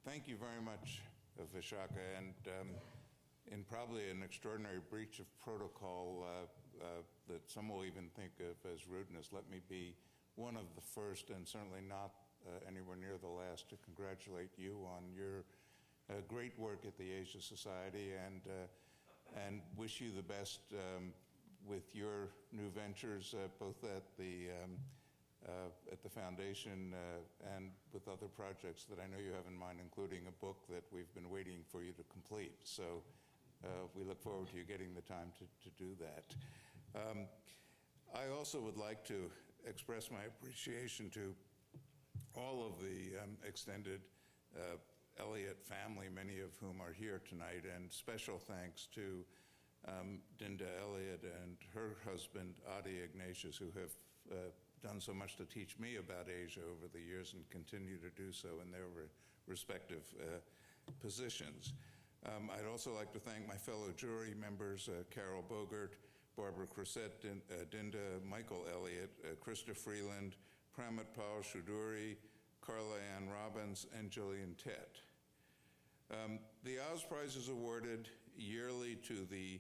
Thank you very much, Vishaka, and in probably an extraordinary breach of protocol that some will even think of as rudeness, let me be one of the first, and certainly not anywhere near the last, to congratulate you on your great work at the Asia Society, and wish you the best with your new ventures, both at the foundation and with other projects that I know you have in mind, including a book that we've been waiting for you to complete. So we look forward to you getting the time to do that. I also would like to express my appreciation to all of the extended Elliott family, many of whom are here tonight, and special thanks to Dinda Elliott and her husband, Adi Ignatius, who have done so much to teach me about Asia over the years and continue to do so in their respective positions. I'd also like to thank my fellow jury members, Carroll Bogert, Barbara Cressette, Dinda, Michael Elliott, Krista Freeland, Pramit Pal Shuduri, Carla Ann Robbins, and Jillian Tett. The Oz Prize is awarded yearly to the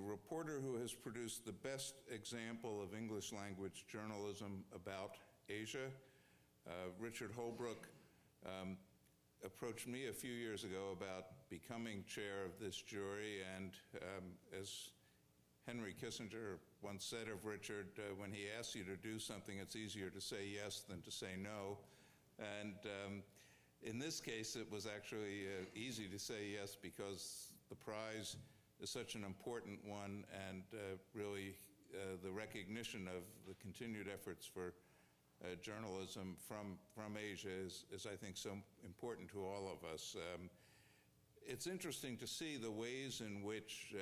reporter who has produced the best example of English language journalism about Asia. Richard Holbrook approached me a few years ago about becoming chair of this jury, and as Henry Kissinger once said of Richard, when he asks you to do something, it's easier to say yes than to say no. And in this case, it was actually easy to say yes because the prize is such an important one, and really the recognition of the continued efforts for journalism from Asia is, I think, so important to all of us. It's interesting to see the ways in which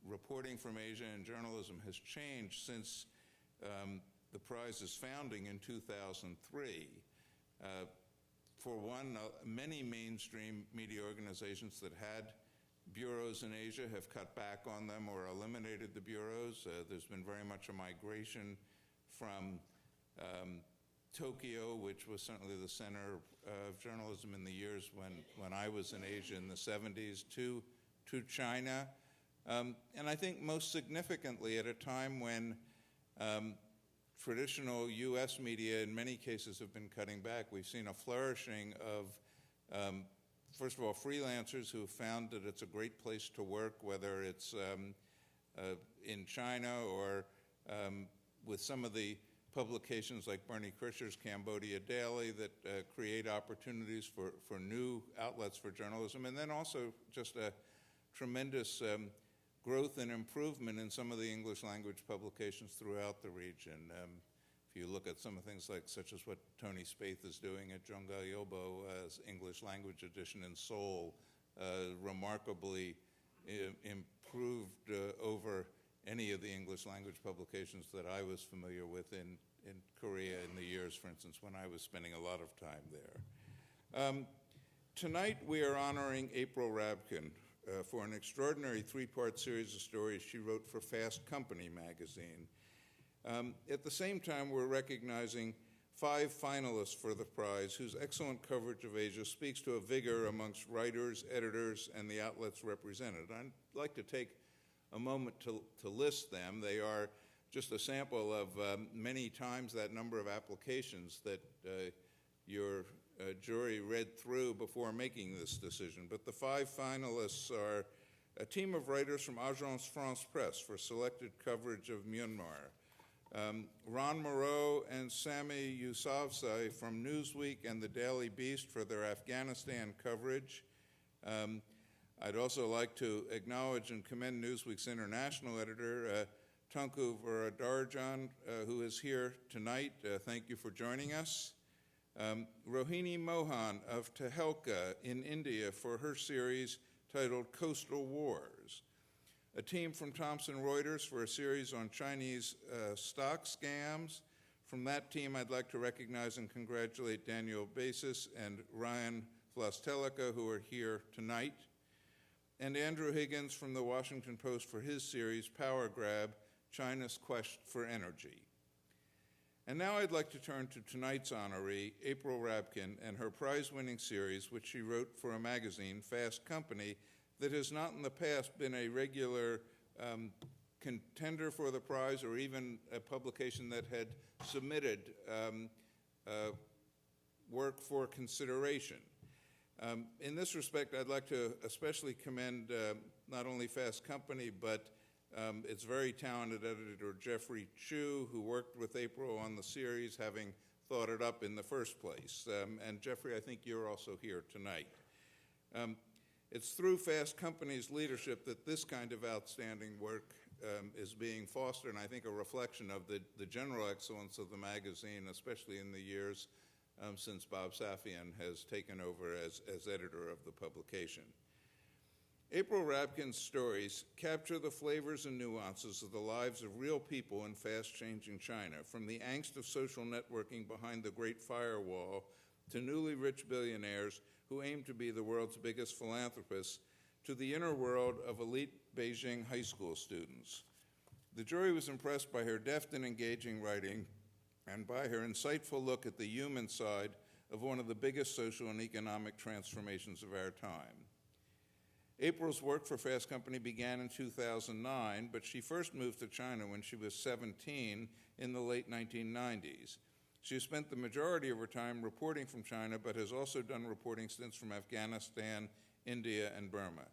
reporting from Asia and journalism has changed since the prize's founding in 2003. For one, many mainstream media organizations that had bureaus in Asia have cut back on them or eliminated the bureaus. There's been very much a migration from Tokyo, which was certainly the center of journalism in the years when I was in Asia in the 70s, to China. And I think most significantly at a time when traditional U.S. media in many cases have been cutting back, we've seen a flourishing of, first of all, freelancers who found that it's a great place to work, whether it's in China or with some of the publications like Bernie Krischer's Cambodia Daily that create opportunities for new outlets for journalism, and then also just a tremendous growth and improvement in some of the English language publications throughout the region. If you look at some of the things such as what Tony Spaeth is doing at Zhonga Yobo's English language edition in Seoul, remarkably improved over any of the English language publications that I was familiar with in Korea in the years, for instance, when I was spending a lot of time there. Tonight we are honoring April Rabkin for an extraordinary three-part series of stories she wrote for Fast Company magazine. At the same time, we're recognizing 5 finalists for the prize whose excellent coverage of Asia speaks to a vigor amongst writers, editors, and the outlets represented. I'd like to take a moment to list them. They are just a sample of many times that number of applications that your jury read through before making this decision. But the 5 finalists are a team of writers from Agence France Presse for selected coverage of Myanmar, Ron Moreau and Sami Yousafzai from Newsweek and the Daily Beast for their Afghanistan coverage. I'd also like to acknowledge and commend Newsweek's international editor, Tunku Varadarjan, who is here tonight. Thank you for joining us. Rohini Mohan of Tehelka in India for her series titled Coastal Wars. A team from Thomson Reuters for a series on Chinese stock scams. From that team, I'd like to recognize and congratulate Daniel Basis and Ryan Vlastelica, who are here tonight, and Andrew Higgins from the Washington Post for his series Power Grab, China's Quest for Energy. And now I'd like to turn to tonight's honoree, April Rabkin, and her prize-winning series, which she wrote for a magazine, Fast Company, that has not in the past been a regular contender for the prize or even a publication that had submitted work for consideration. In this respect, I'd like to especially commend not only Fast Company, but its very talented editor, Jeffrey Chu, who worked with April on the series, having thought it up in the first place. And Jeffrey, I think you're also here tonight. It's through Fast Company's leadership that this kind of outstanding work is being fostered, and I think a reflection of the general excellence of the magazine, especially in the years since Bob Safian has taken over as editor of the publication. April Rabkin's stories capture the flavors and nuances of the lives of real people in fast-changing China, from the angst of social networking behind the Great Firewall to newly rich billionaires who aim to be the world's biggest philanthropists, to the inner world of elite Beijing high school students. The jury was impressed by her deft and engaging writing and by her insightful look at the human side of one of the biggest social and economic transformations of our time. April's work for Fast Company began in 2009, but she first moved to China when she was 17 in the late 1990s. She has spent the majority of her time reporting from China, but has also done reporting stints from Afghanistan, India, and Burma.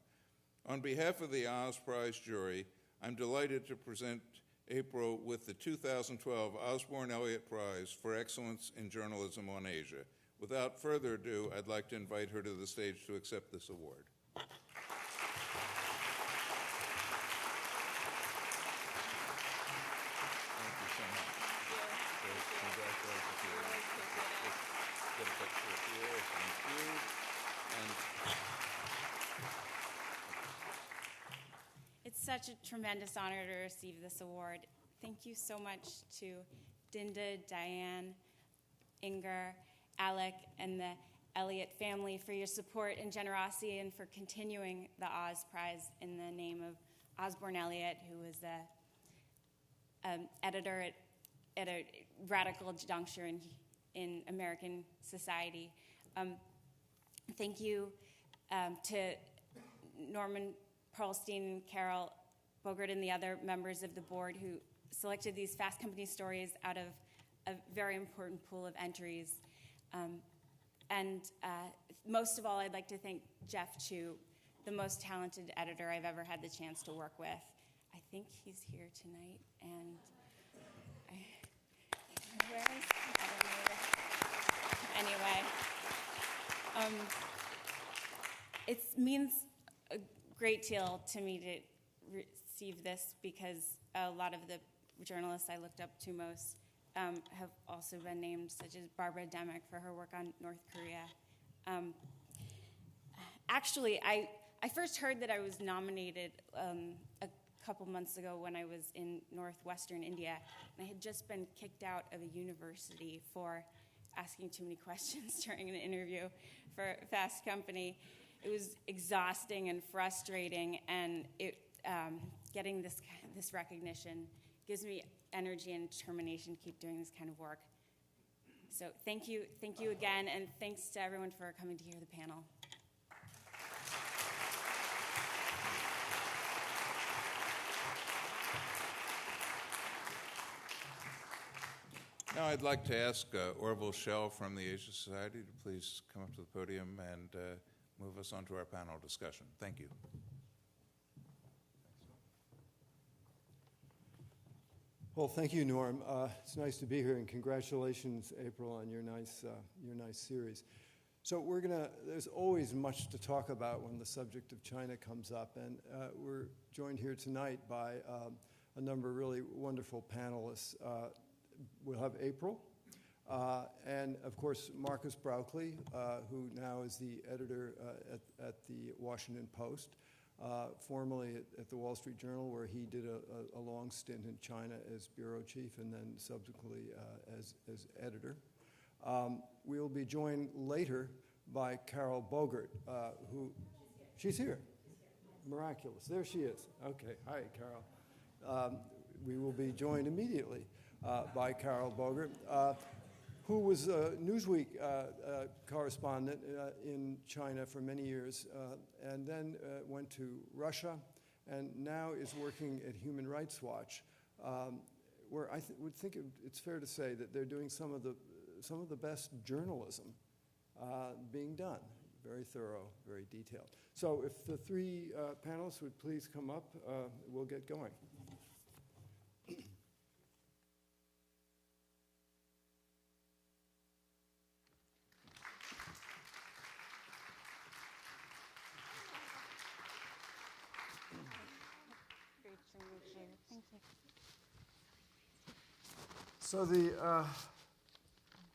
On behalf of the Oz Prize jury, I'm delighted to present April with the 2012 Osborn Elliott Prize for Excellence in Journalism on Asia. Without further ado, I'd like to invite her to the stage to accept this award. It's such a tremendous honor to receive this award. Thank you so much to Dinda, Diane, Inger, Alec, and the Elliott family for your support and generosity and for continuing the Oz Prize in the name of Osborn Elliott, who was an editor at a radical juncture in American society. Thank you to Norman Pearlstine, Carroll Bogert, and the other members of the board who selected these Fast Company stories out of a very important pool of entries. And most of all, I'd like to thank Jeff Chu, the most talented editor I've ever had the chance to work with. I think he's here tonight, and where is he? I don't know. Anyway, it means a great deal to me to receive this because a lot of the journalists I looked up to most have also been named, such as Barbara Demick for her work on North Korea. Actually, I first heard that I was nominated a couple months ago when I was in northwestern India, and I had just been kicked out of a university for asking too many questions during an interview for Fast Company. It was exhausting and frustrating, and getting this recognition gives me energy and determination to keep doing this kind of work. So thank you again, and thanks to everyone for coming to hear the panel. Now I'd like to ask Orville Schell from the Asia Society to please come up to the podium and move us on to our panel discussion. Thank you. Well, thank you, Norm. It's nice to be here, and congratulations, April, on your nice series. So there's always much to talk about when the subject of China comes up, and we're joined here tonight by a number of really wonderful panelists. We'll have April, and of course, Marcus Brauchli, who now is the editor at the Washington Post, formerly at the Wall Street Journal, where he did a long stint in China as bureau chief and then subsequently as editor. We'll be joined later by Carroll Bogert, who... She's here. Miraculous. There she is. Okay. Hi, Carroll. We will be joined immediately by Carroll Bogert, who was a Newsweek correspondent in China for many years, and then went to Russia, and now is working at Human Rights Watch, where I would think it's fair to say that they're doing some of the best journalism being done. Very thorough, very detailed. So if the three panelists would please come up, we'll get going. Thank you. So the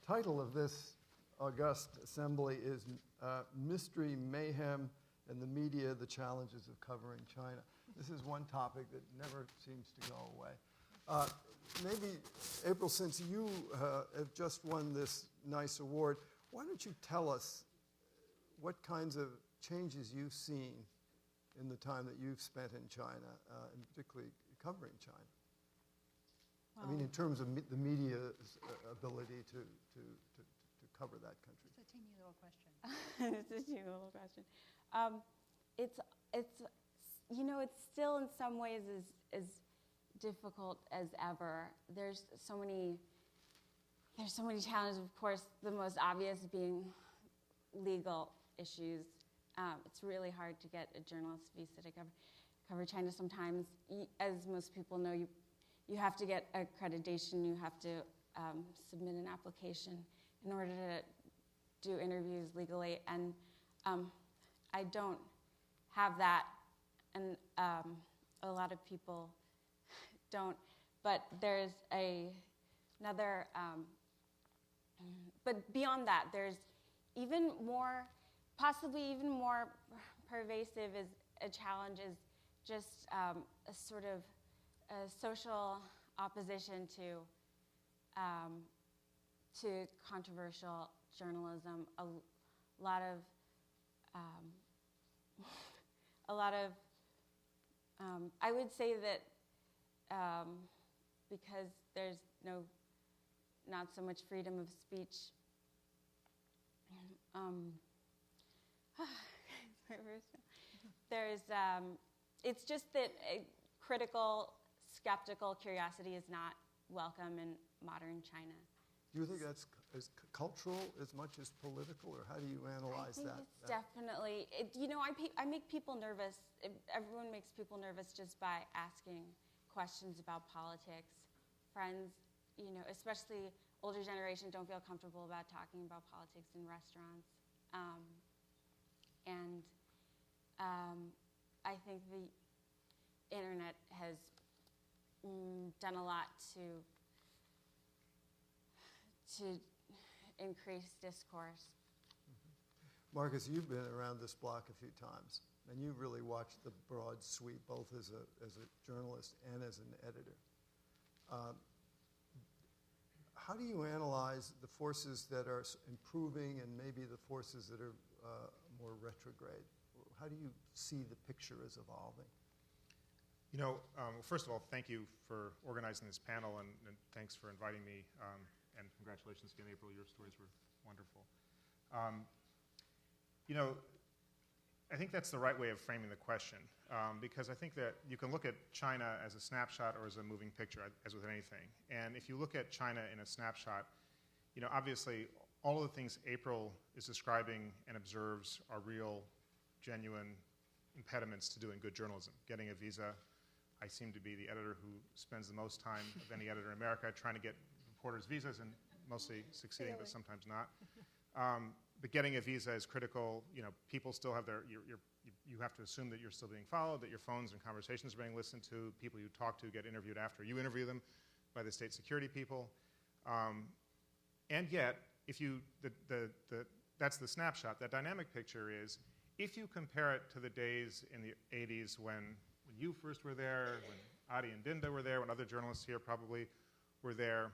title of this august assembly is Mystery, Mayhem, and the Media, the Challenges of Covering China. This is one topic that never seems to go away. Maybe, April, since you have just won this nice award, why don't you tell us what kinds of changes you've seen in the time that you've spent in China, and particularly covering China? I mean, in terms of the media's ability to cover that country. It's a teeny little question. It's a teeny little question. It's still in some ways as difficult as ever. There's so many challenges. Of course, the most obvious being legal issues. It's really hard to get a journalist visa to cover China sometimes. As most people know, you have to get accreditation. You have to submit an application in order to do interviews legally. And I don't have that, and a lot of people don't. But there's another. But beyond that, there's possibly even more pervasive is a challenge is just a sort of a social opposition to controversial journalism. A lot of I would say that because there's not so much freedom of speech. It's just that critical, skeptical curiosity is not welcome in modern China. Do you think that's as cultural as much as political, or how do you analyze that? It's definitely. I make people nervous. Everyone makes people nervous just by asking questions about politics. Friends, especially older generation, don't feel comfortable about talking about politics in restaurants. I think the internet has done a lot to increase discourse. Marcus, you've been around this block a few times, and you've really watched the broad sweep, both as a journalist and as an editor. How do you analyze the forces that are improving and maybe the forces that are more retrograde? How do you see the picture as evolving? First of all, thank you for organizing this panel, and thanks for inviting me, and congratulations again, April. Your stories were wonderful. I think that's the right way of framing the question, because I think that you can look at China as a snapshot or as a moving picture, as with anything. And if you look at China in a snapshot, obviously all of the things April is describing and observes are real, genuine impediments to doing good journalism. Getting a visa, I seem to be the editor who spends the most time of any editor in America trying to get reporters visas, and mostly succeeding, but sometimes not. But getting a visa is critical. People still have you have to assume that you're still being followed, that your phones and conversations are being listened to, people you talk to get interviewed after you interview them by the state security people. And yet, that's the snapshot. That dynamic picture is, if you compare it to the days in the 80s when you first were there, when Adi and Dinda were there, when other journalists here probably were there,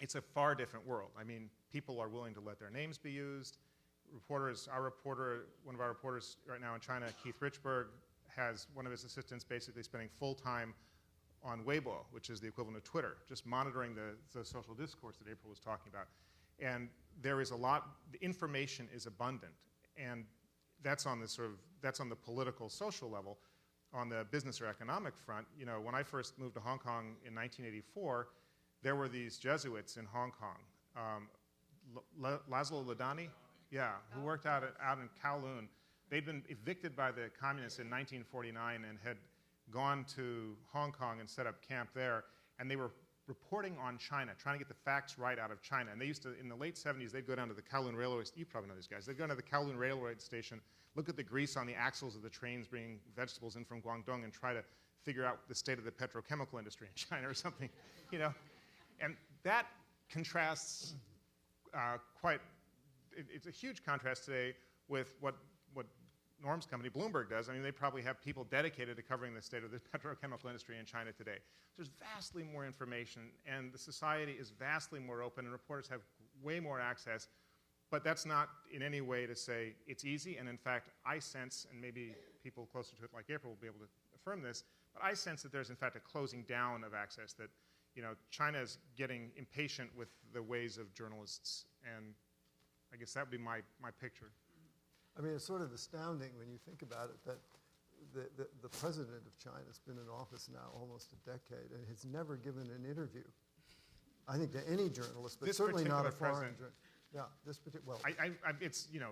it's a far different world. I mean, people are willing to let their names be used. Reporters, one of our reporters right now in China, Keith Richburg, has one of his assistants basically spending full time on Weibo, which is the equivalent of Twitter, just monitoring the social discourse that April was talking about. And there is a lot, the information is abundant, and that's on the political, social level. On the business or economic front, you know, when I first moved to Hong Kong in 1984, there were these Jesuits in Hong Kong. Laszlo Ladani, yeah, who worked out in Kowloon. They'd been evicted by the communists in 1949 and had gone to Hong Kong and set up camp there, and they were reporting on China, trying to get the facts right out of China. And they used to, in the late 70s, they'd go down to the Kowloon Railway, you probably know these guys, they'd go to the Kowloon Railway station, look at the grease on the axles of the trains bringing vegetables in from Guangdong and try to figure out the state of the petrochemical industry in China or something, you know. And that contrasts it's a huge contrast today with what Norm's company, Bloomberg, does. I mean, they probably have people dedicated to covering the state of the petrochemical industry in China today. There's vastly more information, and the society is vastly more open, and reporters have way more access. But that's not in any way to say it's easy. And in fact, I sense, and maybe people closer to it like April will be able to affirm this, but I sense that there's in fact a closing down of access, that, you know, China is getting impatient with the ways of journalists. And I guess that would be my picture. I mean, it's sort of astounding when you think about it that the president of China has been in office now almost a decade and has never given an interview, I think, to any journalist, but This certainly not a particular foreign president. journalist. Yeah, this particular, well, It's, you know,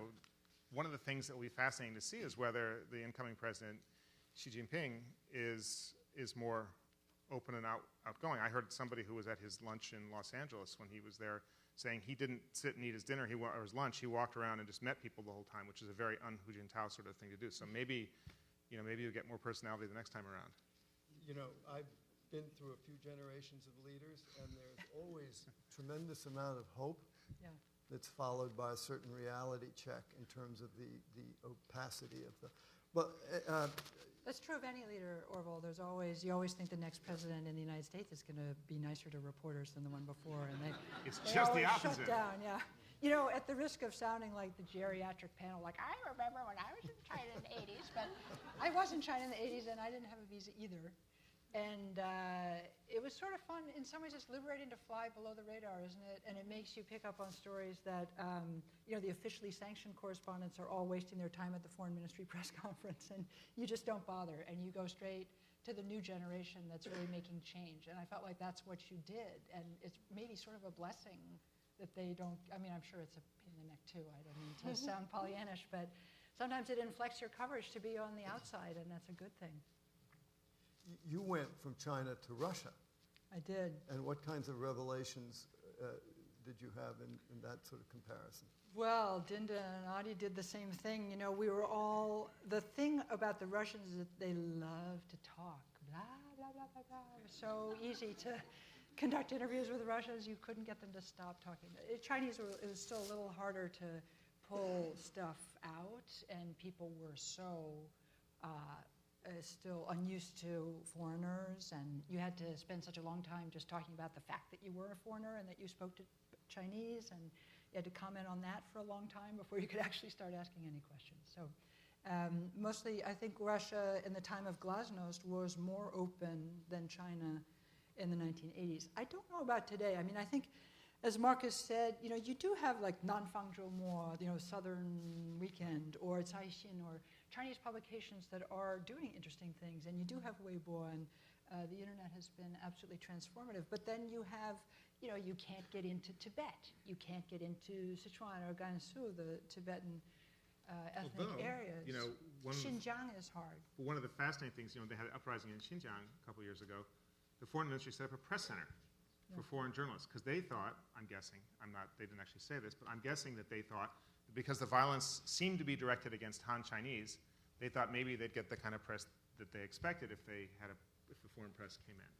one of the things that will be fascinating to see is whether the incoming president, Xi Jinping, is more open and outgoing. I heard somebody who was at his lunch in Los Angeles when he was there saying he didn't sit and eat his dinner or his lunch. He walked around and just met people the whole time, which is a very un-Hu Jintao sort of thing to do. So maybe, you know, maybe you'll get more personality the next time around. you know, I've been through a few generations of leaders, and there's always tremendous amount of hope Yeah. that's followed by a certain reality check in terms of the opacity of the. But That's true of any leader, Orville. You always think the next president in the United States is going to be nicer to reporters than the one before, and It's they just the always opposite. shut down. Yeah, you know, at the risk of sounding like the geriatric panel, like I remember when I was in China in the '80s, but I was in China in the '80s and I didn't have a visa either, and it was sort of fun. In some ways, it's liberating to fly below the radar, isn't it? And it makes you pick up on stories that you know, the officially sanctioned correspondents are all wasting their time at the foreign ministry press conference, and you just don't bother, and you go straight to the new generation that's really making change. And I felt like that's what you did, and it's maybe sort of a blessing that they don't. I mean, I'm sure it's a pain in the neck too. I don't mean to sound Pollyannish, but sometimes it inflects your coverage to be on the outside, and that's a good thing. you went from China to Russia, I did. and what kinds of revelations did you have in that sort of comparison? Well, Dinda and Adi did the same thing. You know, we were all, the thing about the Russians is that they love to talk. Blah, blah, blah, blah, blah. It was so easy to conduct interviews with Russians. You couldn't get them to stop talking. Chinese, it was still a little harder to pull stuff out, and people were so still unused to foreigners, and you had to spend such a long time just talking about the fact that you were a foreigner and that you spoke to Chinese, and you had to comment on that for a long time before you could actually start asking any questions. So mostly, I think Russia in the time of Glasnost was more open than China in the 1980s. I don't know about today. I mean, I think, as Marcus said, you know, you do have like Nanfangzhou Mo, you know, Southern Weekend, or Caixin, or Chinese publications that are doing interesting things, and you do have Weibo, and the internet has been absolutely transformative. But then you have, you know, you can't get into Tibet, you can't get into Sichuan or Gansu, the Tibetan ethnic areas. You know, Xinjiang is hard. one of the fascinating things, you know, they had an uprising in Xinjiang a couple years ago. The foreign ministry set up a press center for foreign journalists, because they thought, I'm guessing, they didn't actually say this, but I'm guessing that they thought, because the violence seemed to be directed against Han Chinese, they thought maybe they'd get the kind of press that they expected if the foreign press came in.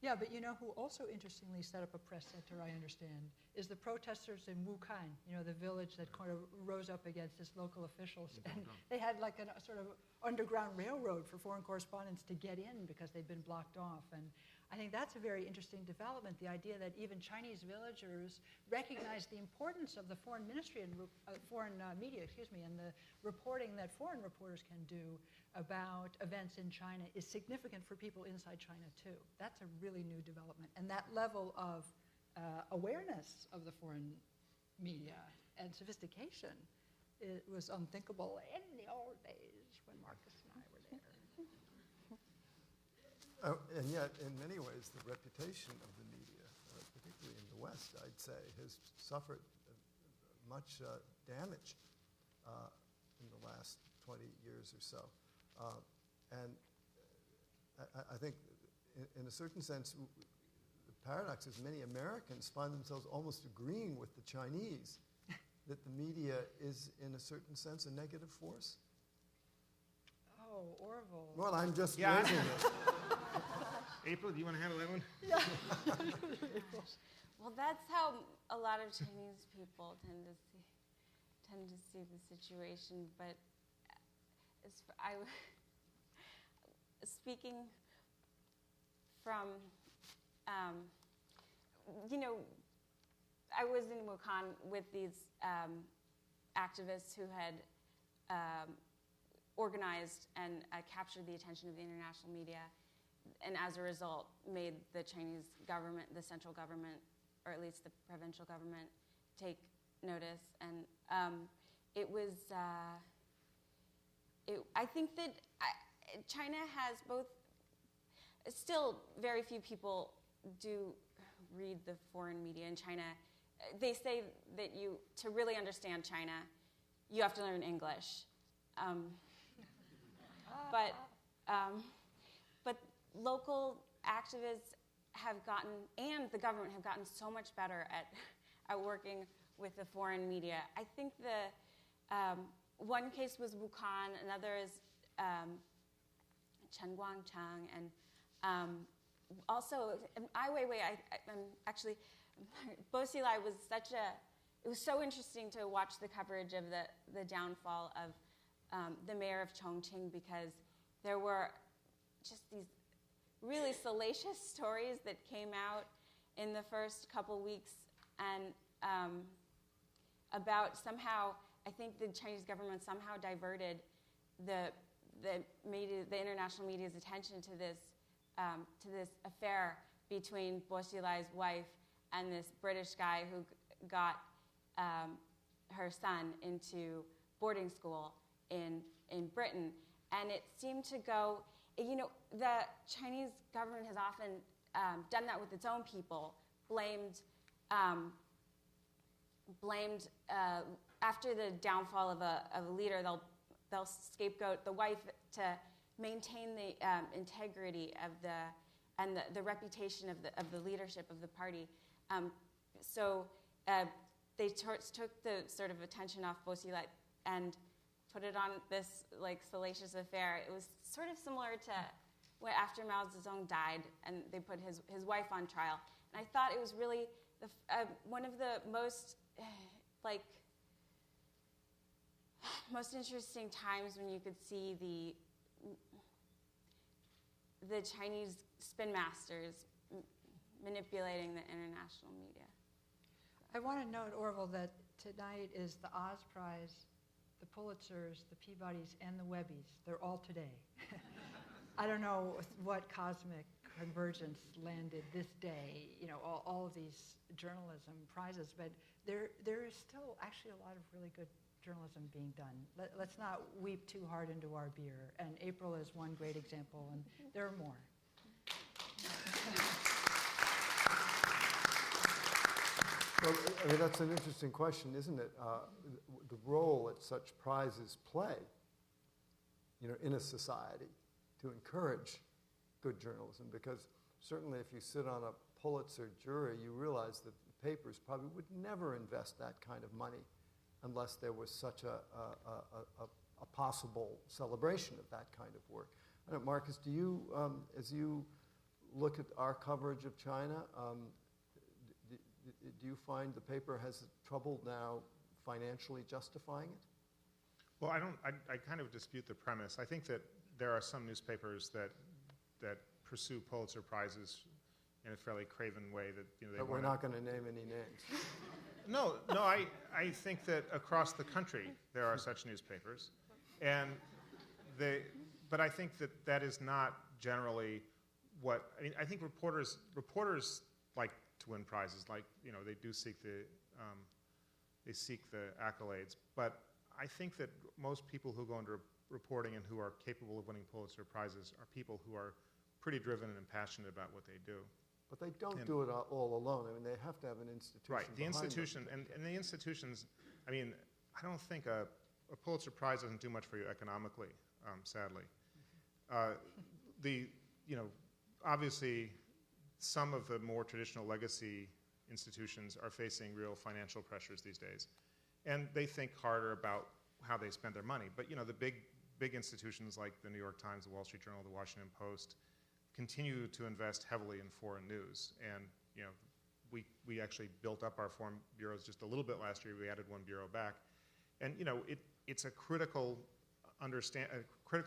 Yeah, but you know who also interestingly set up a press center, I understand, is the protesters in Wukan, you know, the village that kind of rose up against its local officials. And they had like a sort of underground railroad for foreign correspondents to get in because they'd been blocked off. And I think that's a very interesting development, the idea that even Chinese villagers recognize the importance of the foreign ministry and foreign media, and the reporting that foreign reporters can do about events in China is significant for people inside China too. That's a really new development. And that level of awareness of the foreign media and sophistication, it was unthinkable in the old days when Marcus and I were there. And yet, in many ways, the reputation of the media, particularly in the West, I'd say, has suffered much damage in the last 20 years or so. And I think, in a certain sense, the paradox is many Americans find themselves almost agreeing with the Chinese that the media is, in a certain sense, a negative force. Oh, Orville. Well, I'm just raising it. April, do you want to handle that one? Yeah. Well, that's how a lot of Chinese people tend to see the situation. But speaking from, I was in Wuhan with these activists who had organized and captured the attention of the international media, and as a result made the Chinese government, the central government, or at least the provincial government, take notice. And it was, I think that China has both, still very few people do read the foreign media in China. They say that to really understand China, you have to learn English. But local activists have gotten, and the government have gotten so much better at working with the foreign media. I think one case was Wuhan, another is Chen Guangcheng, and also Ai Weiwei. Actually, Bo Xilai was it was so interesting to watch the coverage of the downfall of the mayor of Chongqing, because there were just these really salacious stories that came out in the first couple weeks, and about somehow, I think the Chinese government somehow diverted the international media's attention to this affair between Bo Xilai's wife and this British guy who got her son into boarding school in Britain. And it seemed to go, the Chinese government has often done that with its own people, blamed after the downfall of a leader, they'll scapegoat the wife to maintain the integrity of the reputation of the leadership of the party. So they took the sort of attention off Bo Xilai and put it on this salacious affair. It was sort of similar to when after Mao Zedong died, and they put his wife on trial. And I thought it was really one of the most most interesting times when you could see the Chinese spin masters manipulating the international media. I want to note, Orville, that tonight is the Oz Prize, the Pulitzers, the Peabodys, and the Webbies. They're all today. I don't know what cosmic convergence landed this day, all of these journalism prizes, but there is still actually a lot of really good journalism being done. Let's not weep too hard into our beer, and April is one great example, and there are more. Well, that's an interesting question, isn't it? The role that such prizes play, in a society to encourage good journalism, because certainly if you sit on a Pulitzer jury, you realize that the papers probably would never invest that kind of money unless there was such a possible celebration of that kind of work. I don't know, Marcus, do you, as you look at our coverage of China, do you find the paper has trouble now financially justifying it? Well, I kind of dispute the premise. I think that there are some newspapers that pursue Pulitzer Prizes in a fairly craven way that they But we're not going to name any names. No, I think that across the country there are such newspapers, and but I think that is not generally what I think reporters like to win prizes, like they do seek the accolades, but I think that most people who go into reporting and who are capable of winning Pulitzer Prizes are people who are pretty driven and passionate about what they do. But they don't do it all alone. I mean, they have to have an institution. Right, the behind institution, them. and the institutions, I don't think a Pulitzer Prize doesn't do much for you economically, sadly. Obviously, some of the more traditional legacy institutions are facing real financial pressures these days. And they think harder about how they spend their money. But the big institutions like the New York Times, the Wall Street Journal, the Washington Post continue to invest heavily in foreign news. And we actually built up our foreign bureaus just a little bit last year. We added one bureau back. And it's a critical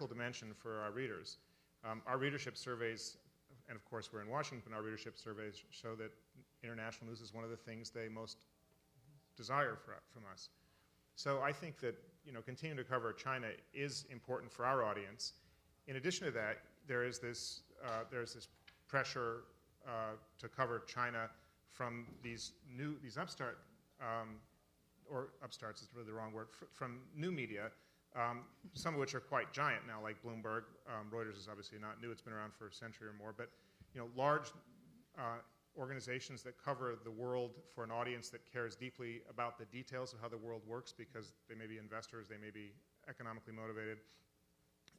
dimension for our readers. Our readership surveys, and of course we're in Washington, our readership surveys show that international news is one of the things they most desire from us. So I think that continuing to cover China is important for our audience. In addition to that, there's this pressure to cover China from these upstarts is really the wrong word, from new media, some of which are quite giant now, like Bloomberg. Reuters is obviously not new; it's been around for a century or more. But large organizations that cover the world for an audience that cares deeply about the details of how the world works, because they may be investors, they may be economically motivated.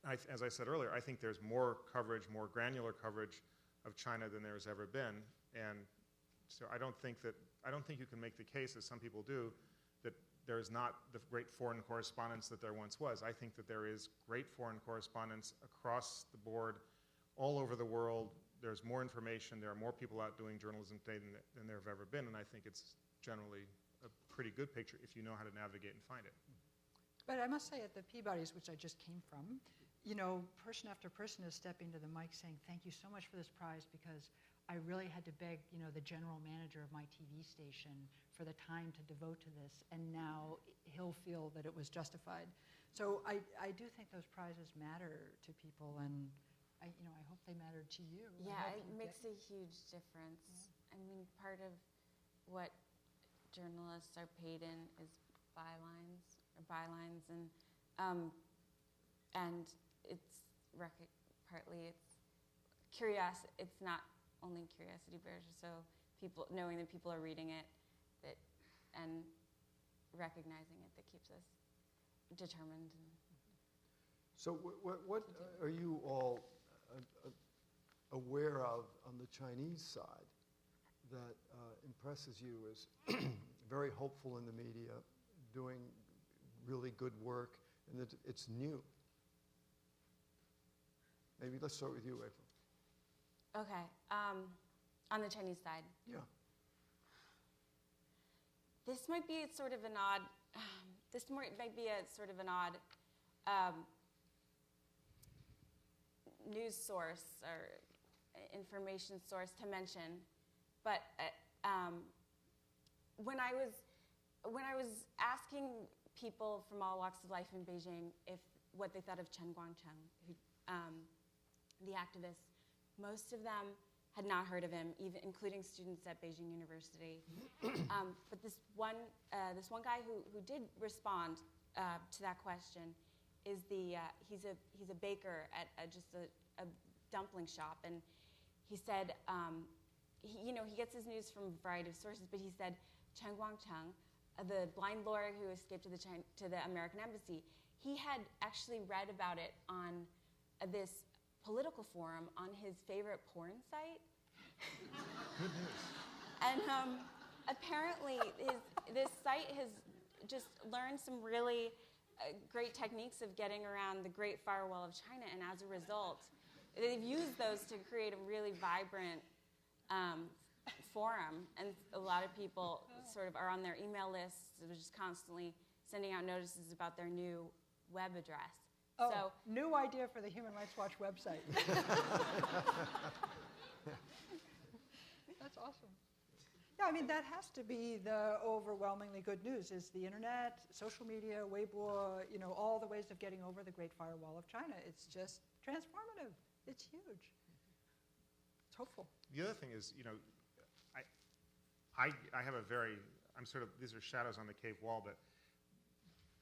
As I said earlier, I think there's more coverage, more granular coverage of China than there's ever been, and so I don't think you can make the case, as some people do, that there is not the great foreign correspondence that there once was. I think that there is great foreign correspondence across the board, all over the world. There's more information. There are more people out doing journalism today than there have ever been, and I think it's generally a pretty good picture if you know how to navigate and find it. But I must say, at the Peabodys, which I just came from, person after person is stepping to the mic saying, "Thank you so much for this prize, because I really had to beg, the general manager of my TV station for the time to devote to this, and now he'll feel that it was justified." So I do think those prizes matter to people, and I hope they matter to you. Yeah, it makes a huge difference. Yeah. Part of what journalists are paid in is bylines, and it's partly it's curiosity. It's not only curiosity, but also knowing that people are reading it, and recognizing it, that keeps us determined. So what are you all aware of on the Chinese side that impresses you as very hopeful in the media, doing really good work, and that it's new? Maybe let's start with you, April. Okay, on the Chinese side. Yeah. This might be sort of an odd news source or information source to mention, but when I was asking people from all walks of life in Beijing what they thought of Chen Guangcheng, the activist, most of them had not heard of him, even including students at Beijing University. But this one guy who did respond to that question is he's a baker at just a dumpling shop, and he said he gets his news from a variety of sources, but he said Chen Guangcheng, the blind lawyer who escaped to the American embassy, he had actually read about it on this political forum on his favorite porn site. Good news. And apparently this site has just learned some really great techniques of getting around the Great Firewall of China, and as a result, they've used those to create a really vibrant forum, and a lot of people sort of are on their email lists, just constantly sending out notices about their new web address. Oh, so, new idea for the Human Rights Watch website. That's awesome. Yeah, I mean, that has to be the overwhelmingly good news, is the internet, social media, Weibo, all the ways of getting over the Great Firewall of China. It's just transformative. It's huge. It's hopeful. The other thing is, I have a very, these are shadows on the cave wall, but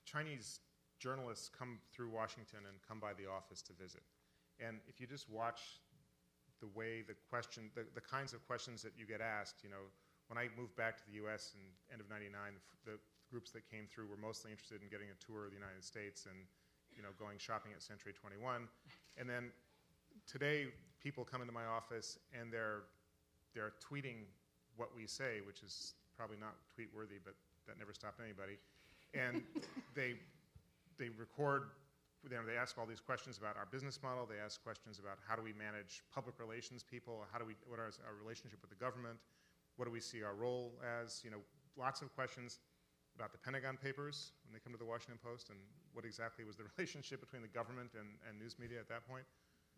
Chinese journalists come through Washington and come by the office to visit. And if you just watch the way the kinds of questions that you get asked, when I moved back to the U.S. in end of '99, the groups that came through were mostly interested in getting a tour of the United States and, going shopping at Century 21. And then today, people come into my office and they're tweeting what we say, which is probably not tweet worthy, but that never stopped anybody. And they record. They ask all these questions about our business model. They ask questions about how do we manage public relations people. What is our relationship with the government? What do we see our role as? Lots of questions about the Pentagon Papers when they come to the Washington Post, and what exactly was the relationship between the government and news media at that point.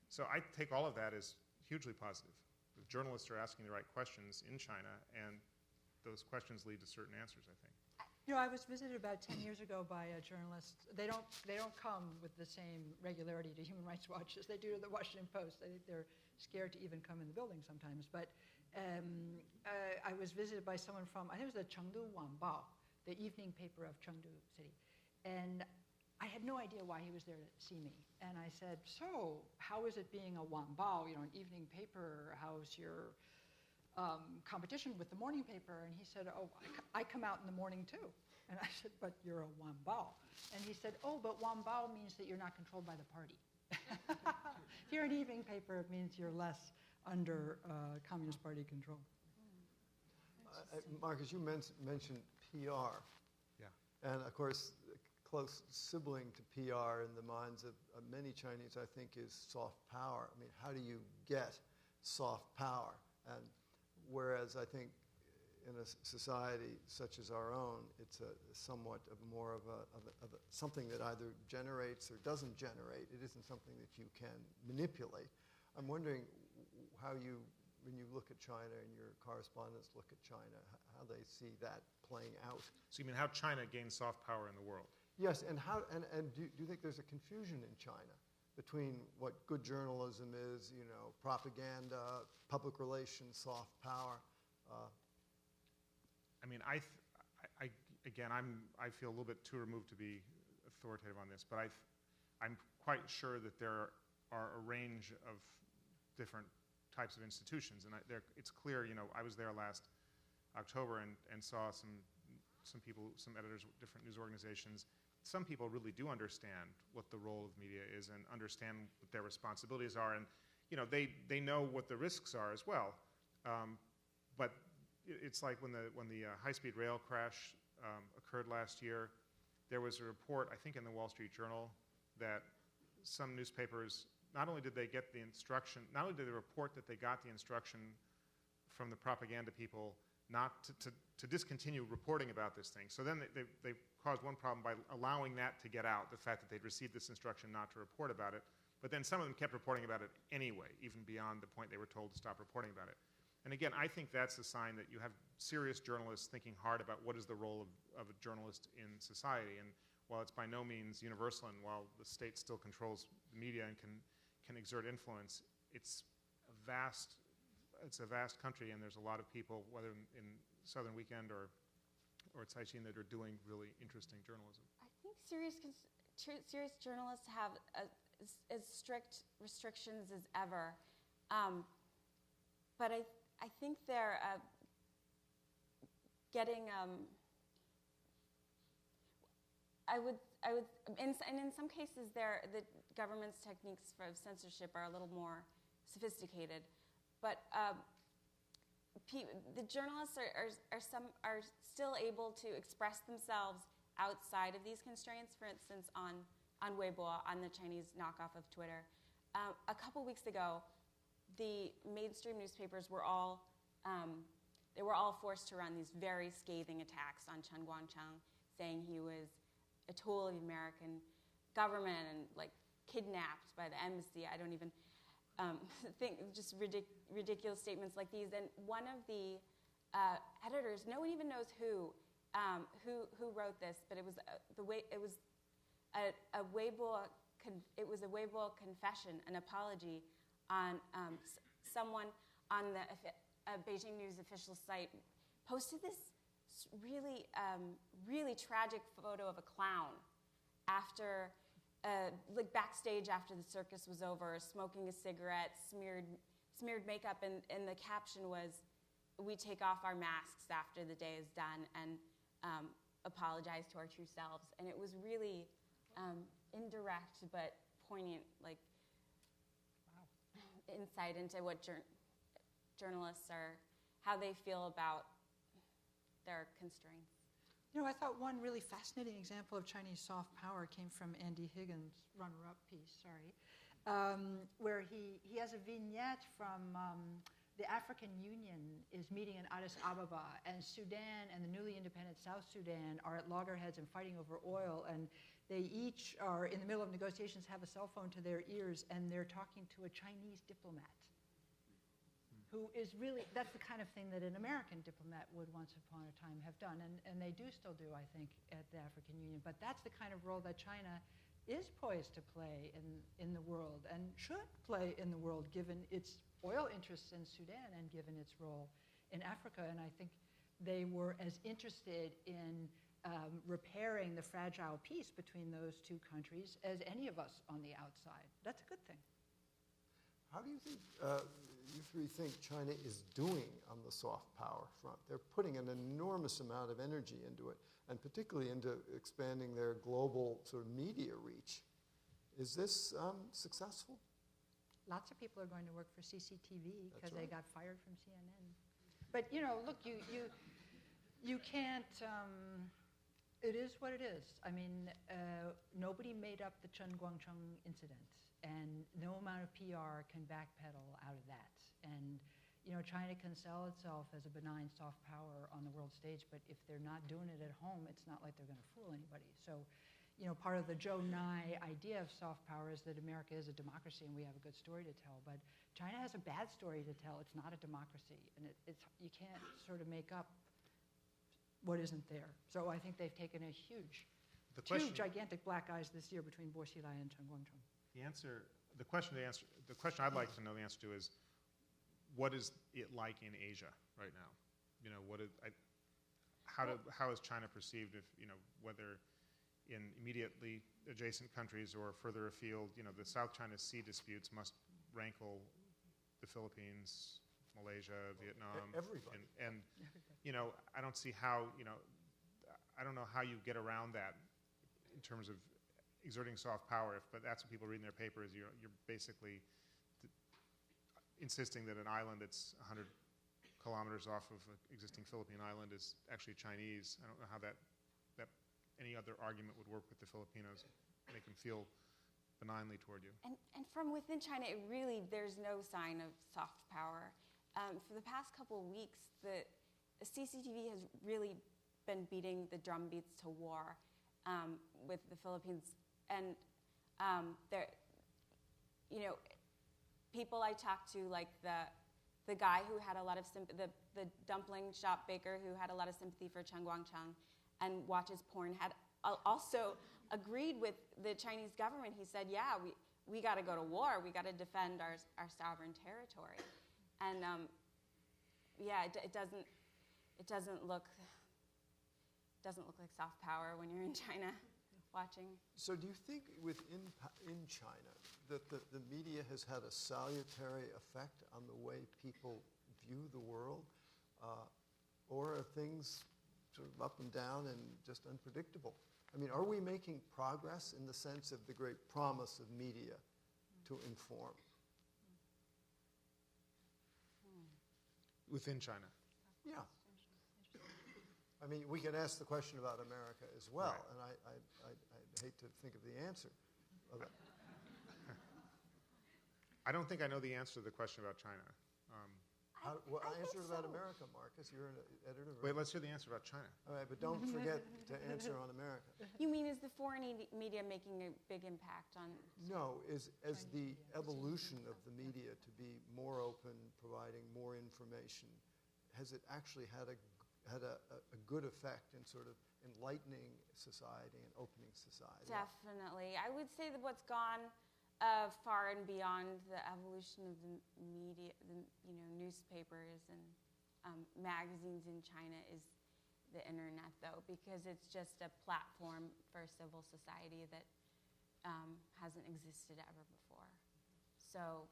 So I take all of that as hugely positive. The journalists are asking the right questions in China, and those questions lead to certain answers, I think. I was visited about 10 years ago by a journalist. They don't come with the same regularity to Human Rights Watch as they do to the Washington Post. I think they're scared to even come in the building sometimes. But I was visited by someone from, I think it was the Chengdu Wanbao, the evening paper of Chengdu City. And I had no idea why he was there to see me. And I said, so how is it being a Wanbao, an evening paper? How's your competition with the morning paper? And he said, oh, I come out in the morning too. And I said, but you're a Wanbao. And he said, oh, but Wanbao means that you're not controlled by the party. If you're an evening paper, it means you're less under Communist Party control. Marcus, you mentioned PR. Yeah. And of course, close sibling to PR in the minds of many Chinese, I think, is soft power. I mean, how do you get soft power? And whereas I think in a society such as our own, it's a somewhat of more of a something that either generates or doesn't generate. It isn't something that you can manipulate. I'm wondering how you, when you look at China and your correspondents look at China, how they see that playing out. So you mean how China gains soft power in the world? Yes, and do you think there's a confusion in China between what good journalism is, propaganda, public relations, soft power? I mean, I feel a little bit too removed to be authoritative on this, but I'm quite sure that there are a range of different types of institutions, and it's clear. I was there last October and saw some people, some editors, different news organizations. Some people really do understand what the role of media is and understand what their responsibilities are, and they know what the risks are as well. But it's like when the high-speed rail crash occurred last year, there was a report, I think in the Wall Street Journal, that some newspapers, not only did they get the instruction, not only did they report that they got the instruction from the propaganda people not to discontinue reporting about this thing. So then they caused one problem by allowing that to get out, the fact that they'd received this instruction not to report about it. But then some of them kept reporting about it anyway, even beyond the point they were told to stop reporting about it. And again, I think that's a sign that you have serious journalists thinking hard about what is the role of a journalist in society. And while it's by no means universal, and while the state still controls the media and can exert influence, it's a vast country, and there's a lot of people, whether in Southern Weekend or Caixin, that are doing really interesting journalism. I think serious journalists have as strict restrictions as ever, but I think they're getting. And in some cases, the government's techniques of censorship are a little more sophisticated. But the journalists are still able to express themselves outside of these constraints. For instance, on Weibo, on the Chinese knockoff of Twitter, a couple weeks ago, the mainstream newspapers were all forced to run these very scathing attacks on Chen Guangcheng, saying he was a tool of the American government and like kidnapped by the embassy. I don't even. just ridiculous statements like these. And one of the editors, no one even knows who wrote this, but it was a Weibo confession, an apology on someone on the Beijing News official site posted this really really tragic photo of a clown after like backstage after the circus was over, smoking a cigarette, smeared makeup, and the caption was, "We take off our masks after the day is done and apologize to our true selves." And it was really indirect but poignant, like insight into what journalists are, how they feel about their constraints. You know, I thought one really fascinating example of Chinese soft power came from Andy Higgins' runner-up piece, where he has a vignette from the African Union is meeting in Addis Ababa, and Sudan and the newly independent South Sudan are at loggerheads and fighting over oil, and they each are in the middle of negotiations, have a cell phone to their ears, and they're talking to a Chinese diplomat who is really, that's the kind of thing that an American diplomat would once upon a time have done, and they do still do, I think, at the African Union. But that's the kind of role that China is poised to play in the world, and should play in the world, given its oil interests in Sudan and given its role in Africa. And I think they were as interested in repairing the fragile peace between those two countries as any of us on the outside. That's a good thing. How do you think, you three think China is doing on the soft power front? They're putting an enormous amount of energy into it, and particularly into expanding their global sort of media reach. Is this successful? Lots of people are going to work for CCTV because right. they got fired from CNN. But, you know, look, you can't, it is what it is. I mean, nobody made up the Chen Guangcheng incident, and no amount of PR can backpedal out of that. And, you know, China can sell itself as a benign soft power on the world stage, but if they're not doing it at home, it's not like they're going to fool anybody. So, you know, part of the Joe Nye idea of soft power is that America is a democracy and we have a good story to tell. But China has a bad story to tell. It's not a democracy, and you can't sort of make up what isn't there. So I think they've taken a huge, two gigantic black eyes this year between Bo Xilai and Chen Guangcheng. The question I'd like to know the answer to is, what is it like in Asia right now? You know, how is China perceived? If you know, whether in immediately adjacent countries or further afield, you know, the South China Sea disputes must rankle the Philippines, Malaysia, Vietnam, everybody. And you know, I don't see how, you know, I don't know how you get around that in terms of exerting soft power. But that's what people read in their papers. You're basically insisting that an island that's 100 kilometers off of an existing Philippine island is actually Chinese. I don't know how that any other argument would work with the Filipinos, make them feel benignly toward you. And from within China, there's no sign of soft power. For the past couple of weeks, the CCTV has really been beating the drumbeats to war with the Philippines. And there, you know, people I talked to, like the guy who had a lot of sympathy, the dumpling shop baker who had a lot of sympathy for Chen Guangcheng and watches porn, had also agreed with the Chinese government. He said, yeah, we got to go to war. We got to defend our sovereign territory. And yeah, it doesn't look like soft power when you're in China watching. So do you think in China that the media has had a salutary effect on the way people view the world? Or are things sort of up and down and just unpredictable? I mean, are we making progress in the sense of the great promise of media to inform? Within China? Yeah. I mean, we can ask the question about America as well, Right. and I hate to think of the answer of it. I don't think I know the answer to the question about China. Well, I answer think about so. America, Marcus. You're an editor. Wait, let's hear the answer about China. All right, but don't forget to answer on America. You mean, is the foreign media making a big impact on? No, as Chinese the media. evolution of the media to be more open, providing more information, has it actually had a good effect in sort of enlightening society and opening society? Definitely. I would say that what's gone far and beyond the evolution of the media, newspapers and magazines in China is the internet, though, because it's just a platform for civil society that hasn't existed ever before. So,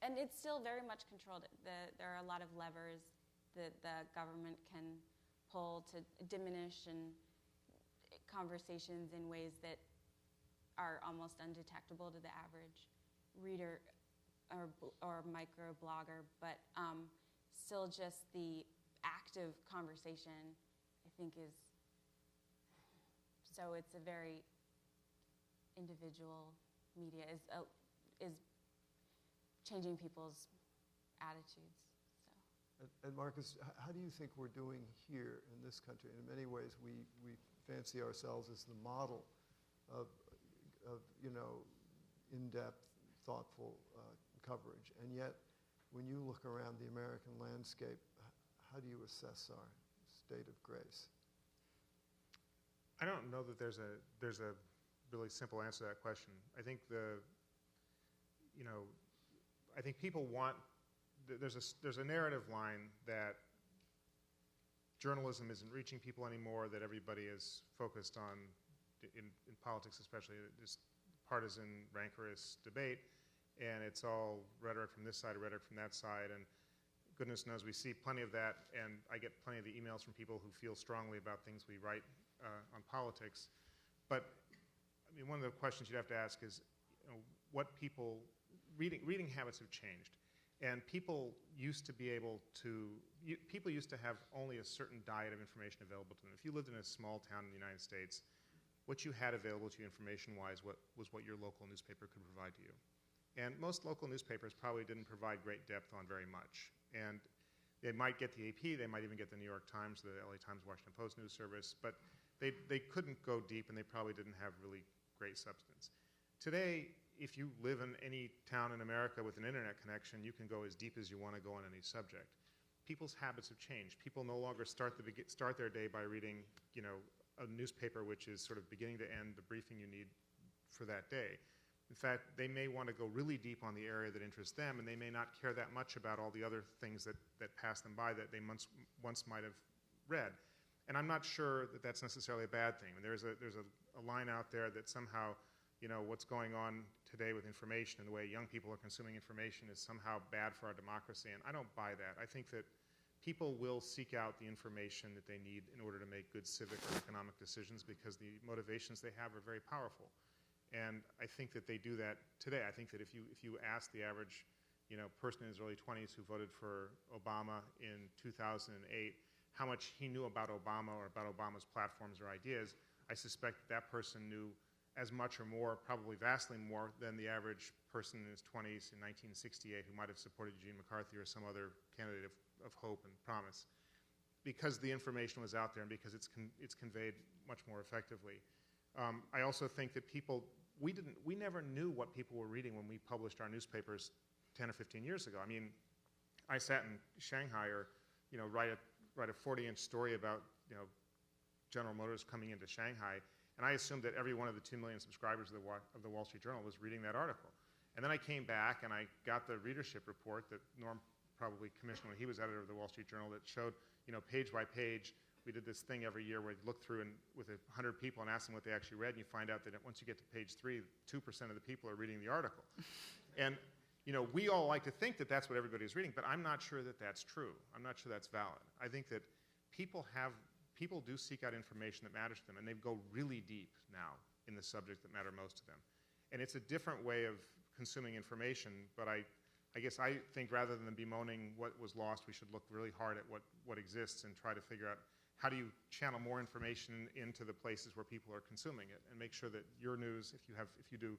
and it's still very much controlled. There are a lot of levers that the government can pull to diminish conversations in ways that are almost undetectable to the average reader or micro blogger, but still just the active conversation, I think, so it's a very individual media is changing people's attitudes. So. And Marcus, how do you think we're doing here in this country? In many ways, we fancy ourselves as the model of in-depth, thoughtful coverage. And yet, when you look around the American landscape, how do you assess our state of grace? I don't know that there's a really simple answer to that question. I think I think people want. There's a narrative line that journalism isn't reaching people anymore. That everybody is focused on, in politics especially, just partisan, rancorous debate, and it's all rhetoric from this side or rhetoric from that side. And goodness knows we see plenty of that, and I get plenty of the emails from people who feel strongly about things we write on politics. But I mean, one of the questions you'd have to ask is, what people reading habits have changed, and people used to be able to. People used to have only a certain diet of information available to them. If you lived in a small town in the United States, what you had available to you information-wise was what your local newspaper could provide to you. And most local newspapers probably didn't provide great depth on very much. And they might get the AP, they might even get the New York Times, the LA Times, Washington Post news service, but they couldn't go deep, and they probably didn't have really great substance. Today, if you live in any town in America with an internet connection, you can go as deep as you want to go on any subject. People's habits have changed. People no longer start their day by reading, a newspaper which is sort of beginning to end the briefing you need for that day. In fact, they may want to go really deep on the area that interests them, and they may not care that much about all the other things that pass them by that they once might have read. And I'm not sure that that's necessarily a bad thing. I mean, there's a line out there that somehow, what's going on today with information and the way young people are consuming information is somehow bad for our democracy, and I don't buy that. I think that people will seek out the information that they need in order to make good civic or economic decisions because the motivations they have are very powerful. And I think that they do that today. I think that if you ask the average person in his early 20s who voted for Obama in 2008 how much he knew about Obama or about Obama's platforms or ideas, I suspect that person knew as much or more, probably vastly more, than the average person in his 20s in 1968 who might have supported Eugene McCarthy or some other candidate of hope and promise, because the information was out there and because it's conveyed much more effectively. I also think that we never knew what people were reading when we published our newspapers 10 or 15 years ago. I mean, I sat in Shanghai or write a 40-inch story about General Motors coming into Shanghai, and I assumed that every one of the 2 million subscribers of the Wall Street Journal was reading that article. And then I came back and I got the readership report that Norm probably commissioned when he was editor of the Wall Street Journal that showed, page by page. We did this thing every year where you look through and with 100 people and ask them what they actually read, and you find out that once you get to page 3, 2% of the people are reading the article. And we all like to think that that's what everybody's reading, but I'm not sure that that's true. I'm not sure that's valid. I think that people do seek out information that matters to them, and they go really deep now in the subjects that matter most to them. And it's a different way of consuming information, but I guess I think rather than bemoaning what was lost, we should look really hard at what exists and try to figure out how do you channel more information into the places where people are consuming it, and make sure that your news, if you do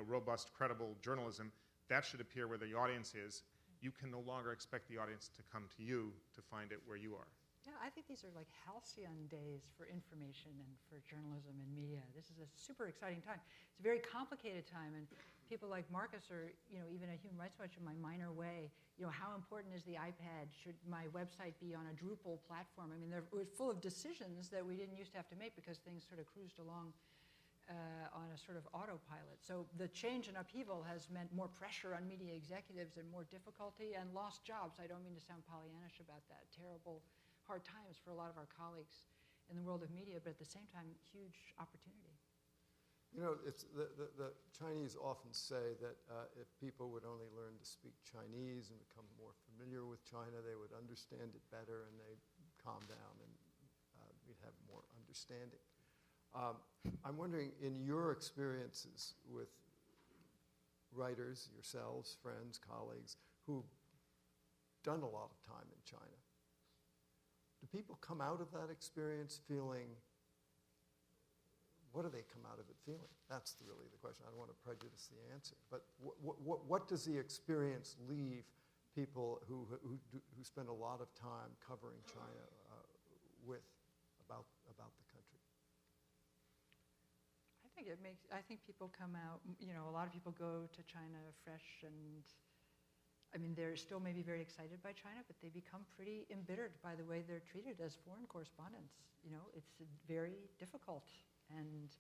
robust, credible journalism, that should appear where the audience is. you can no longer expect the audience to come to you to find it where you are. Yeah, I think these are like halcyon days for information and for journalism and media. This is a super exciting time. It's a very complicated time, and people like Marcus or even a Human Rights Watch in my minor way, how important is the iPad? Should my website be on a Drupal platform? I mean, we're full of decisions that we didn't used to have to make because things sort of cruised along on a sort of autopilot. So the change and upheaval has meant more pressure on media executives and more difficulty and lost jobs. I don't mean to sound Pollyannish about that. Terrible, hard times for a lot of our colleagues in the world of media, but at the same time, huge opportunity. It's the Chinese often say that if people would only learn to speak Chinese and become more familiar with China, they would understand it better and they'd calm down and we'd have more understanding. I'm wondering, in your experiences with writers, yourselves, friends, colleagues, who've done a lot of time in China, do people come out of that experience feeling, what do they come out of it feeling? That's really the question. I don't want to prejudice the answer. But what does the experience leave people who spend a lot of time covering China with about the country? I think people come out, a lot of people go to China fresh and, I mean, they're still maybe very excited by China, but they become pretty embittered by the way they're treated as foreign correspondents. It's very difficult. And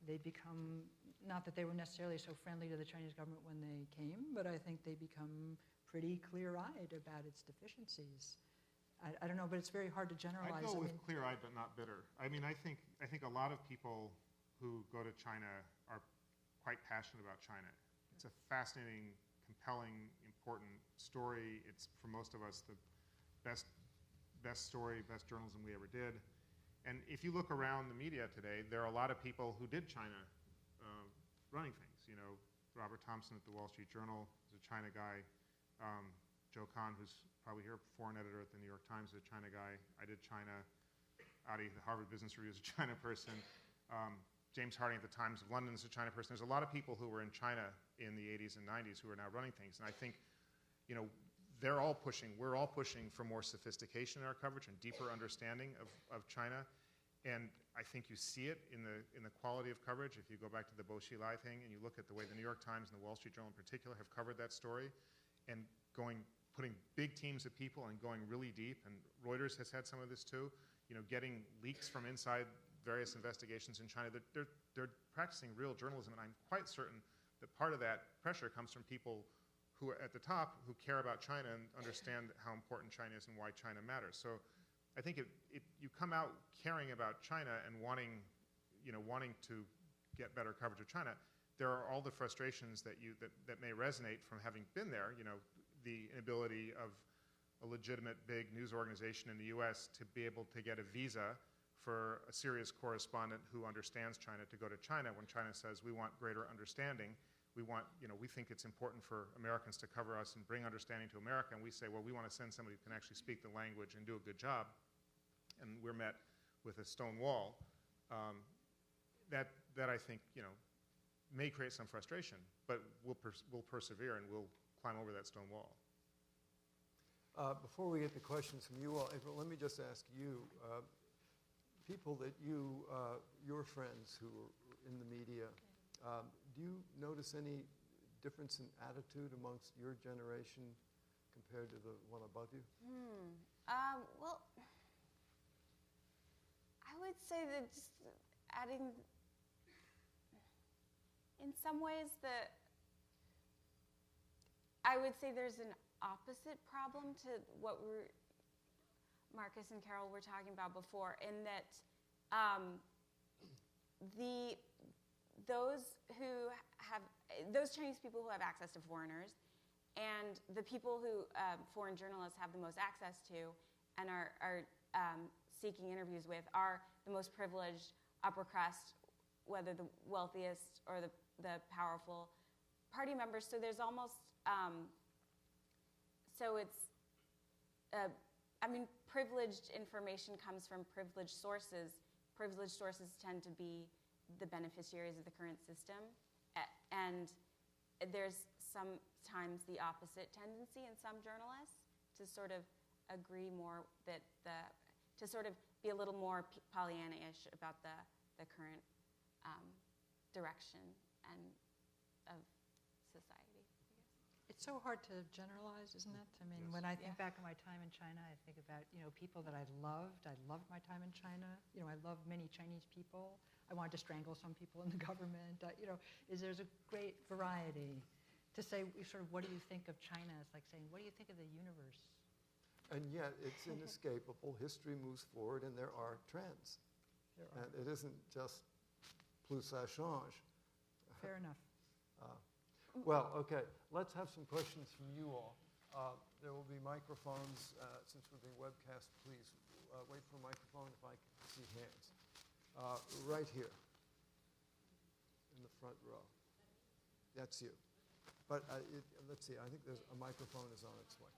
they become, not that they were necessarily so friendly to the Chinese government when they came, but I think they become pretty clear-eyed about its deficiencies. I don't know, but it's very hard to generalize. I'd go with clear-eyed but not bitter. I mean, I think a lot of people who go to China are quite passionate about China. It's a fascinating, compelling, important story. It's, for most of us, the best story, best journalism we ever did. And if you look around the media today, there are a lot of people who did China running things. Robert Thompson at the Wall Street Journal is a China guy. Joe Kahn, who's probably here, foreign editor at the New York Times, is a China guy. I did China. Adi, the Harvard Business Review, is a China person. James Harding at the Times of London is a China person. There's a lot of people who were in China in the 80s and 90s who are now running things. And I think, we're all pushing for more sophistication in our coverage and deeper understanding of China. And I think you see it in the quality of coverage. If you go back to the Bo Xilai thing and you look at the way the New York Times and the Wall Street Journal in particular have covered that story and putting big teams of people and going really deep, and Reuters has had some of this too, getting leaks from inside various investigations in China. They're practicing real journalism, and I'm quite certain that part of that pressure comes from people who are at the top who care about China and understand how important China is and why China matters. So I think you come out caring about China and wanting to get better coverage of China. There are all the frustrations that may resonate from having been there. The inability of a legitimate big news organization in the U.S. to be able to get a visa for a serious correspondent who understands China to go to China when China says we want greater understanding. We think it's important for Americans to cover us and bring understanding to America, and we say, well, we want to send somebody who can actually speak the language and do a good job, and we're met with a stone wall. That I think may create some frustration, but we'll persevere and we'll climb over that stone wall. Before we get to questions from you all, April, let me just ask you, people that your friends who are in the media, do you notice any difference in attitude amongst your generation compared to the one above you? Well, I would say that just adding, in some ways, I would say there's an opposite problem to what Marcus and Carroll were talking about before, in that those Chinese people who have access to foreigners and the people who foreign journalists have the most access to and are seeking interviews with are the most privileged, upper crust, whether the wealthiest or the powerful party members. So there's almost, privileged information comes from privileged sources. Privileged sources tend to be the beneficiaries of the current system. And there's sometimes the opposite tendency in some journalists to sort of agree more to sort of be a little more Pollyanna-ish about the current direction and of society, I guess. It's so hard to generalize, isn't it? I mean, when I think back on my time in China, I think about, people that I loved. I loved my time in China. I loved many Chinese people. I wanted to strangle some people in the government. There's a great variety. To say, sort of, what do you think of China? It's like saying, what do you think of the universe? And yet, it's inescapable. History moves forward, and there are trends. And it isn't just plus ça change. Fair enough. Well, okay, let's have some questions from you all. There will be microphones. Since we're being webcast, please wait for a microphone if I can see hands. Right here, in the front row. That's you. But let's see, I think there's a microphone is on its way.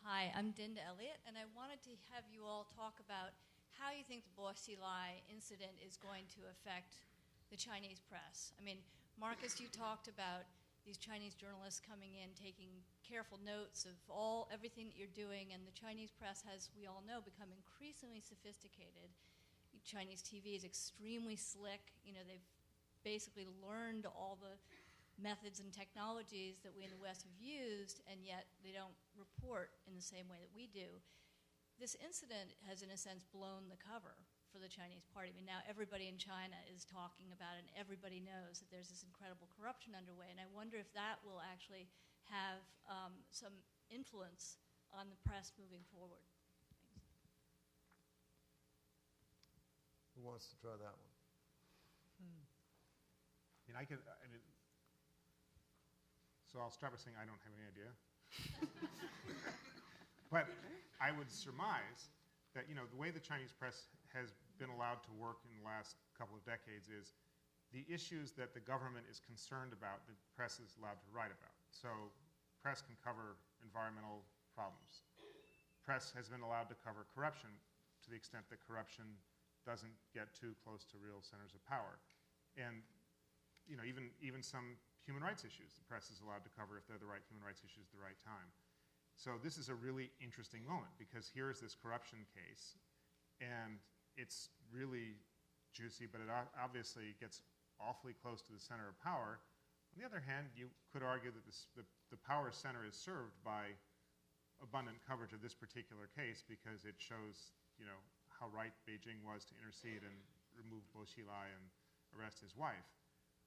Hi, I'm Dinda Elliott, and I wanted to have you all talk about how you think the Brauchli incident is going to affect the Chinese press. I mean, Marcus, you talked about these Chinese journalists coming in, taking careful notes of everything that you're doing, and the Chinese press has, we all know, become increasingly sophisticated. Chinese TV is extremely slick. They've basically learned all the methods and technologies that we in the West have used, and yet they don't report in the same way that we do. This incident has, in a sense, blown the cover for the Chinese party. I mean, now everybody in China is talking about it, and everybody knows that there's this incredible corruption underway, and I wonder if that will actually have some influence on the press moving forward. Thanks. Who wants to try that one? So I'll start by saying I don't have any idea. But I would surmise that, the way the Chinese press has been allowed to work in the last couple of decades is the issues that the government is concerned about, the press is allowed to write about. So press can cover environmental problems. Press has been allowed to cover corruption to the extent that corruption doesn't get too close to real centers of power. And even some human rights issues the press is allowed to cover if they're the right human rights issues at the right time. So this is a really interesting moment because here is this corruption case, and it's really juicy, but it obviously gets awfully close to the center of power. On the other hand, you could argue that the power center is served by abundant coverage of this particular case because it shows, how right Beijing was to intercede and remove Brauchli and arrest his wife.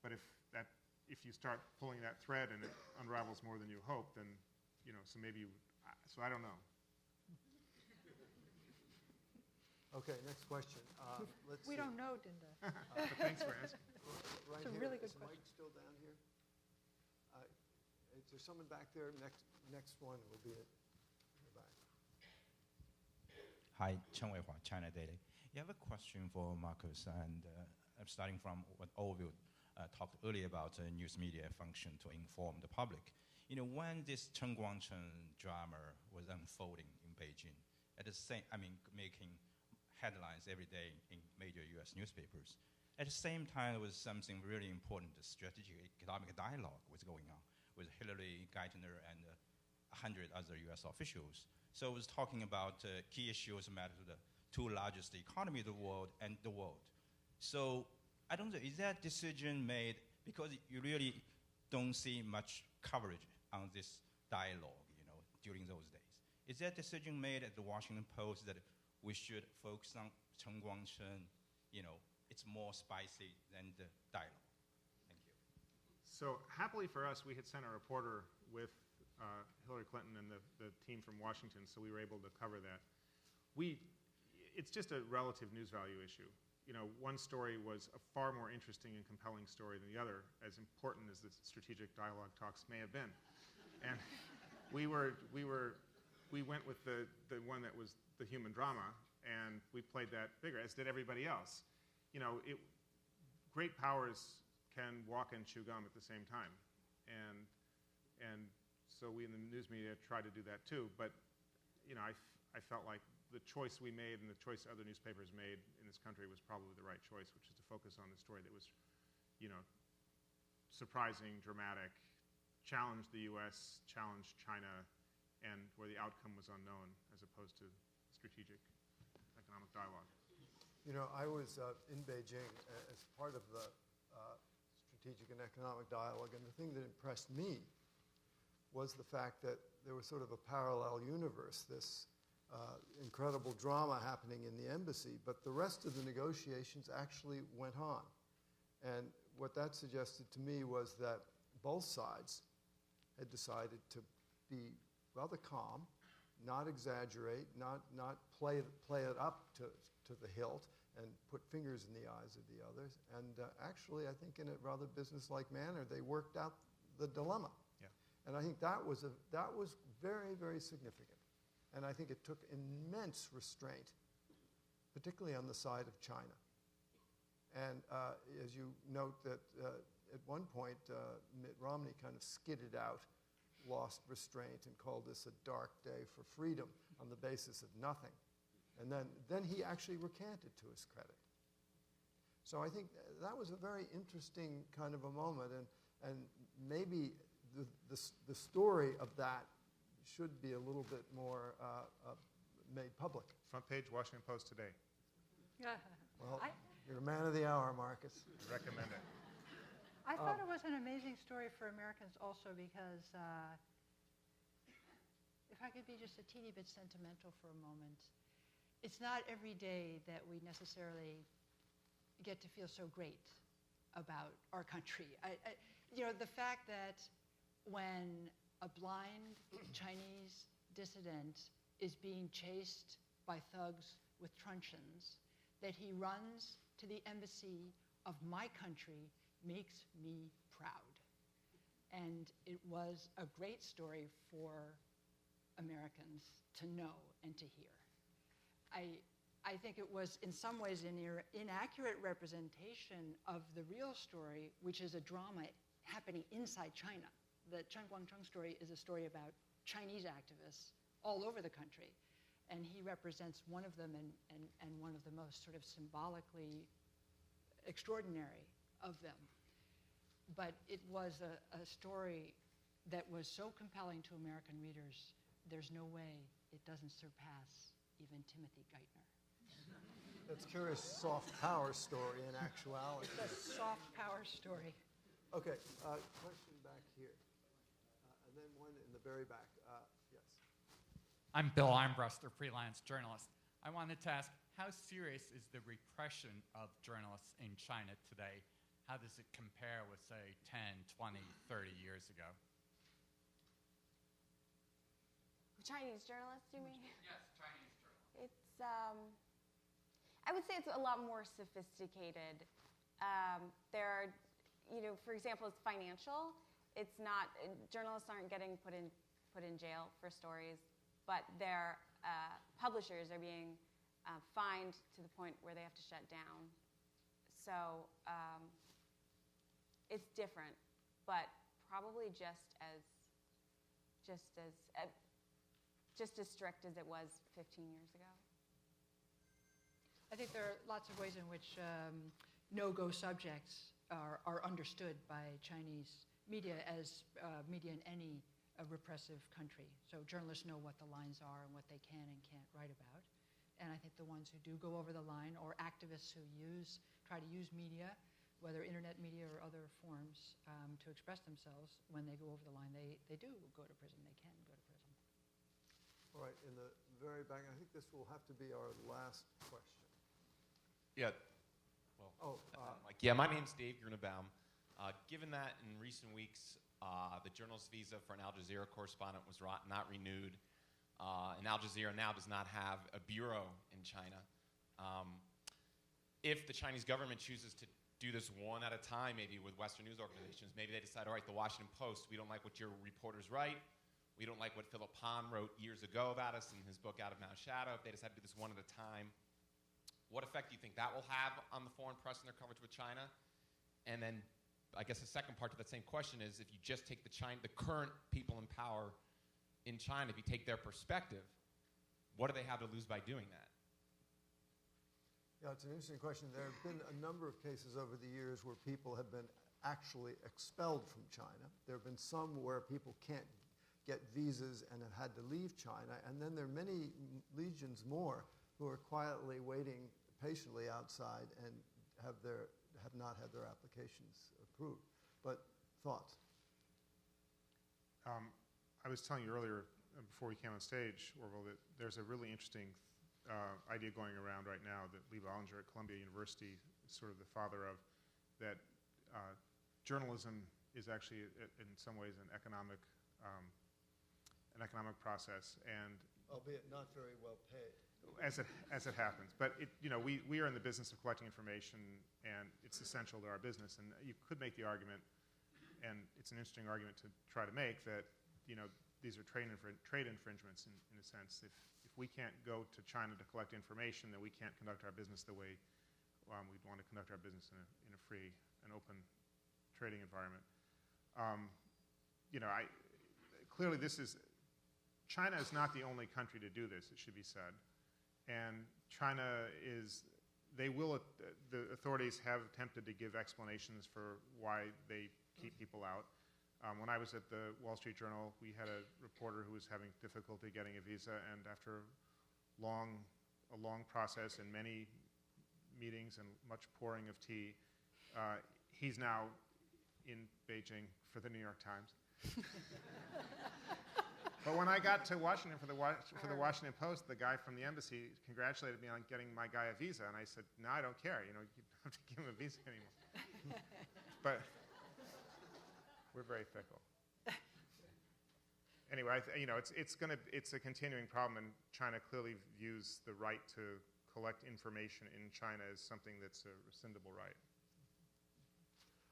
But if you start pulling that thread and it unravels more than you hope, then, so I don't know. Okay, next question. We don't know, Dinda. But thanks for asking. Right It's a here. really good Is Mike question. still down here? Is there someone back there? Next one will be it. In the back. Hi, Chen Guangcheng, China Daily. You have a question for Marcus, and I'm starting from what Orville talked earlier about news media function to inform the public. When this Chen Guangcheng drama was unfolding in Beijing, making headlines every day in major U.S. newspapers, at the same time, there was something really important, the strategic economic dialogue was going on with Hillary, Geithner, and 100 other U.S. officials. So it was talking about key issues that matter to the two largest economies of the world and the world. So I don't know, is that decision made because you really don't see much coverage on this dialogue, during those days? Is that decision made at the Washington Post that we should focus on Chen Guangcheng, it's more spicy than the dialogue? Thank you. So happily for us, we had sent a reporter with Hillary Clinton and the team from Washington, so we were able to cover that. It's just a relative news value issue. One story was a far more interesting and compelling story than the other, as important as the strategic dialogue talks may have been. And we went with the one that was the human drama, and we played that bigger, as did everybody else. Great powers can walk and chew gum at the same time, and so we in the news media try to do that too. But I I felt like the choice we made and the choice other newspapers made in this country was probably the right choice, which is to focus on the story that was, surprising, dramatic, challenged the U.S., challenged China, and where the outcome was unknown, as opposed to strategic economic dialogue. I was in Beijing as part of the strategic and economic dialogue, and the thing that impressed me was the fact that there was sort of a parallel universe, this incredible drama happening in the embassy, but the rest of the negotiations actually went on. And what that suggested to me was that both sides had decided to be rather calm, not exaggerate, not play it up to the hilt and put fingers in the eyes of the others. And actually, I think in a rather businesslike manner, they worked out the dilemma. Yeah. And I think that was very, very significant. And I think it took immense restraint, particularly on the side of China. And as you note that at one point, Mitt Romney kind of skidded out, lost restraint, and called this a dark day for freedom on the basis of nothing. And then he actually recanted, to his credit. So I think that was a very interesting kind of a moment, and maybe the story of that should be a little bit more made public. Front page Washington Post today. Well, you're a man of the hour, Marcus. Recommend it. I thought it was an amazing story for Americans also because if I could be just a teeny bit sentimental for a moment, it's not every day that we necessarily get to feel so great about our country. The fact that when a blind Chinese dissident is being chased by thugs with truncheons, that he runs to the embassy of my country makes me proud. And it was a great story for Americans to know and to hear. I think it was, in some ways, an inaccurate representation of the real story, which is a drama happening inside China. The Chen Guangcheng story is a story about Chinese activists all over the country. And he represents one of them and one of the most sort of symbolically extraordinary of them. But it was a story that was so compelling to American readers, there's no way it doesn't surpass even Timothy Geithner. That's curious soft power story in actuality. The soft power story. Okay, question back here. And then one in the very back. Yes. I'm Bill Armbruster, freelance journalist. I wanted to ask, how serious is the repression of journalists in China today? How does it compare with, say, 10, 20, 30 years ago? Chinese journalists, you mean? Yes, Chinese journalists. It's, I would say it's a lot more sophisticated. There are, for example, it's financial. It's not, journalists aren't getting put in jail for stories, but their publishers are being fined to the point where they have to shut down. So it's different, but probably just as strict as it was 15 years ago. I think there are lots of ways in which no-go subjects are understood by Chinese media as media in any repressive country. So journalists know what the lines are and what they can and can't write about. And I think the ones who do go over the line, or activists who try to use media, whether internet media or other forms, to express themselves, when they go over the line, they do go to prison. They can go to prison. All right, in the very back, I think this will have to be our last question. Yeah. Well, my name's Dave Grunebaum. Given that in recent weeks, the journalist visa for an Al Jazeera correspondent was not renewed, and Al Jazeera now does not have a bureau in China. If the Chinese government chooses to do this one at a time, maybe with Western news organizations, maybe they decide, all right, the Washington Post, we don't like what your reporters write. We don't like what Philip Hahn wrote years ago about us in his book Out of Mount Shadow. If they decide to do this one at a time, what effect do you think that will have on the foreign press and their coverage with China? And then I guess the second part to that same question is, if you just take the current people in power in China, if you take their perspective, what do they have to lose by doing that? Yeah, it's an interesting question. There have been a number of cases over the years where people have been actually expelled from China. There have been some where people can't get visas and have had to leave China. And then there are many legions more who are quietly waiting patiently outside and have not had their applications approved. But thoughts? I was telling you earlier, before we came on stage, Orville, that there's a really interesting idea going around right now that Lee Bollinger at Columbia University is sort of the father of, that journalism is actually, in some ways, an economic process, and Albeit not very well paid. as it happens. But we are in the business of collecting information, and it's essential to our business. And you could make the argument, and it's an interesting argument to try to make, that these are trade infringements in a sense. If we can't go to China to collect information, then we can't conduct our business the way we'd want to conduct our business in a free and open trading environment. Clearly China is not the only country to do this, it should be said. And China the authorities have attempted to give explanations for why they keep people out. When I was at the Wall Street Journal, we had a reporter who was having difficulty getting a visa, and after a long process and many meetings and much pouring of tea, he's now in Beijing for the New York Times. But when I got to Washington for the Washington Post, the guy from the embassy congratulated me on getting my guy a visa, and I said, "No, I don't care. You don't have to give him a visa anymore." But we're very fickle. Anyway, it's a continuing problem, and China clearly views the right to collect information in China as something that's a rescindable right.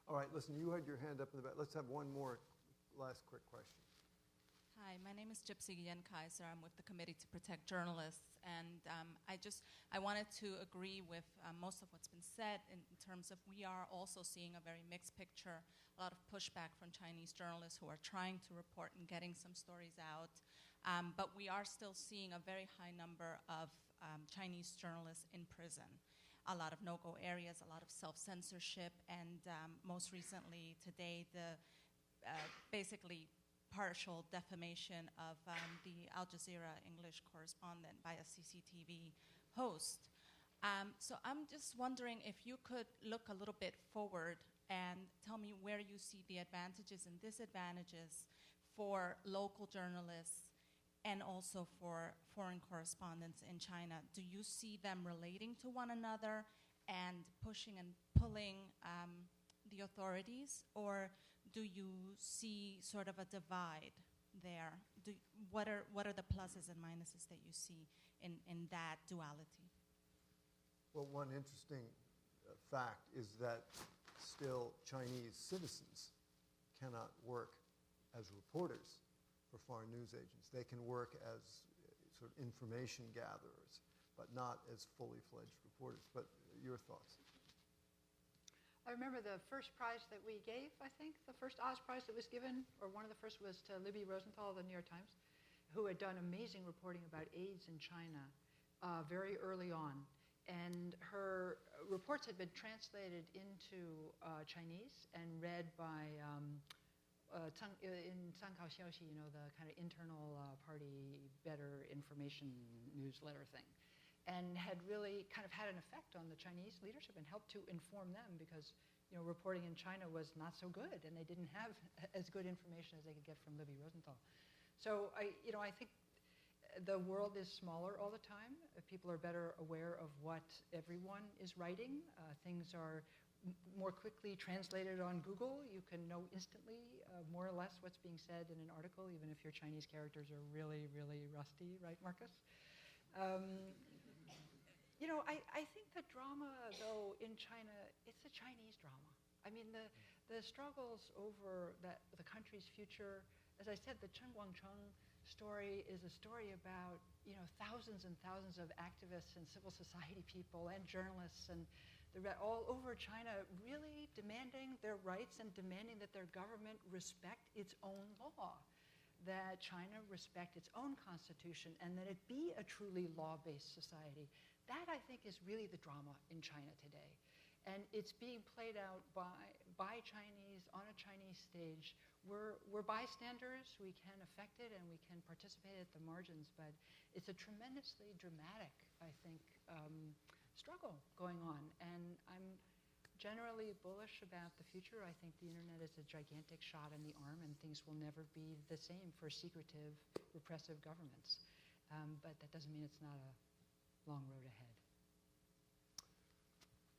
All right, listen, you had your hand up in the back. Let's have one more last quick question. Hi, my name is Gypsy Yen Kaiser. I'm with the Committee to Protect Journalists, and I wanted to agree with most of what's been said in terms of we are also seeing a very mixed picture, a lot of pushback from Chinese journalists who are trying to report and getting some stories out, but we are still seeing a very high number of Chinese journalists in prison. A lot of no-go areas, a lot of self-censorship, and most recently today, the basically partial defamation of the Al Jazeera English correspondent by a CCTV host. So I'm just wondering if you could look a little bit forward and tell me where you see the advantages and disadvantages for local journalists and also for foreign correspondents in China. Do you see them relating to one another and pushing and pulling the authorities, or do you see sort of a divide there? What are the pluses and minuses that you see in that duality? Well, one interesting fact is that still Chinese citizens cannot work as reporters for foreign news agents. They can work as sort of information gatherers, but not as fully fledged reporters. But your thoughts? I remember the first prize that we gave, I think, the first Oz Prize that was given, or one of the first was to Libby Rosenthal of the New York Times, who had done amazing reporting about AIDS in China very early on. And her reports had been translated into Chinese and read by in Sankhao Xiaoxi, the kind of internal party better information newsletter thing, and had really kind of had an effect on the Chinese leadership and helped to inform them because, reporting in China was not so good and they didn't have as good information as they could get from Libby Rosenthal. So I think the world is smaller all the time. People are better aware of what everyone is writing. Things are more quickly translated on Google. You can know instantly more or less what's being said in an article, even if your Chinese characters are really, really rusty, right, Marcus? I think the drama, though, in China, it's a Chinese drama. I mean, the struggles over the country's future, as I said, the Chen Guangcheng story is a story about, thousands and thousands of activists and civil society people and journalists and all over China really demanding their rights and demanding that their government respect its own law. that China respect its own constitution and that it be a truly law-based society. That, I think, is really the drama in China today. And it's being played out by Chinese on a Chinese stage. We're bystanders. We can affect it and we can participate at the margins, but it's a tremendously dramatic, I think, struggle going on. And I'm generally bullish about the future. I think the internet is a gigantic shot in the arm, and things will never be the same for secretive, repressive governments. But that doesn't mean it's not a long road ahead.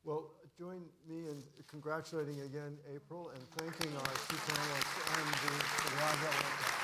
Well, join me in congratulating again April and thanking our two panelists and the live audience.